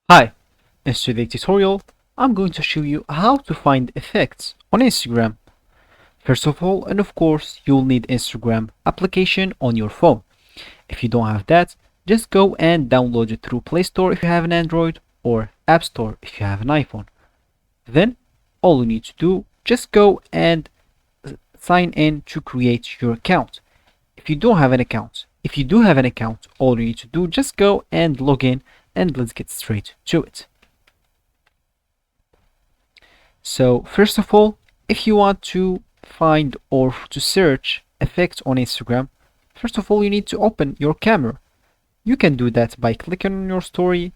Hi, in today's tutorial, I'm going to show you how to find effects on Instagram. First of all, and of course, you'll need Instagram application on your phone. If you don't have that, just go and download it through Play Store if you have an Android or App Store if you have an iPhone. Then, all you need to do, just go and sign in to create your account. If you don't have an account, if you do have an account, all you need to do, just go and log in and let's get straight to it. So first of all, if you want to find or to search effects on Instagram, first of all you need to open your camera. You can do that by clicking on your story,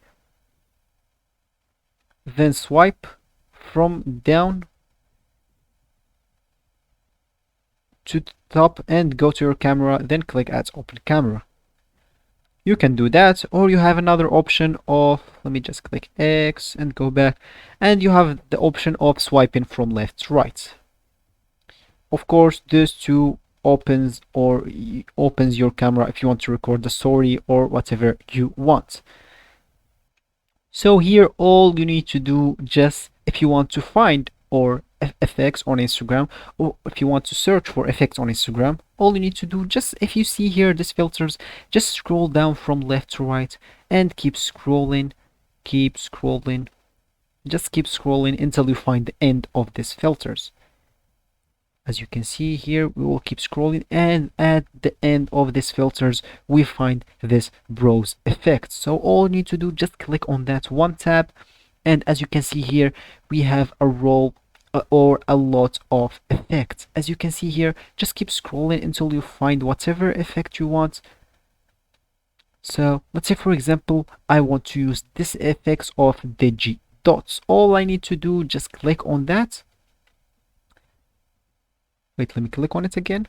then swipe from down to the top and go to your camera, then click at open camera. You can do that, or you have another option of, let me just click X and go back, and you have the option of swiping from left to right. Of course, this too opens your camera if you want to record the story or whatever you want. So here all you need to do, just if you want to find or effects on Instagram, or if you want to search for effects on Instagram, all you need to do, just if you see here this filters, just scroll down from left to right and keep scrolling, just keep scrolling until you find the end of these filters. As you can see here, we will keep scrolling, and at the end of these filters we find this browse effect. So all you need to do, just click on that one tab, and as you can see here, we have a roll or a lot of effects. As you can see here, just keep scrolling until you find whatever effect you want. So let's say, for example, I want to use this effects of digi dots. All I need to do, just click on that. Wait, let me click on it again.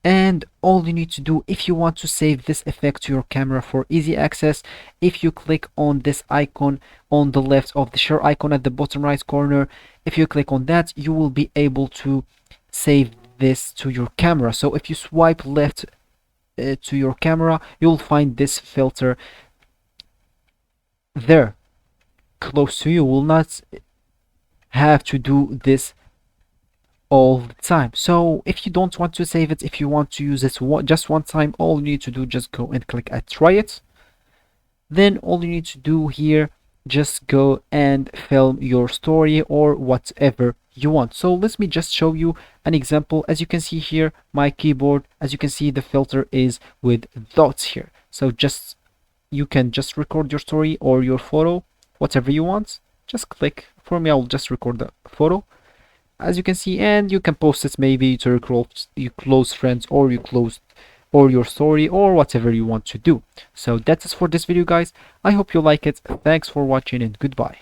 And all you need to do, if you want to save this effect to your camera for easy access, if you click on this icon on the left of the share icon at the bottom right corner, if you click on that, you will be able to save this to your camera. So if you swipe left to your camera, you'll find this filter there close to you. Will not have to do this all the time. So if you don't want to save it, if you want to use it just one time, all you need to do, just go and click at try it. Then all you need to do here, just go and film your story or whatever you want. So let me just show you an example. As you can see here, my keyboard, as you can see, the filter is with dots here. So just you can just record your story or your photo, whatever you want. Just click. For me, I'll just record the photo, as you can see, and you can post it maybe to your close friends or your story or whatever you want to do. So that's it for this video, guys. I hope you like it. Thanks for watching and goodbye.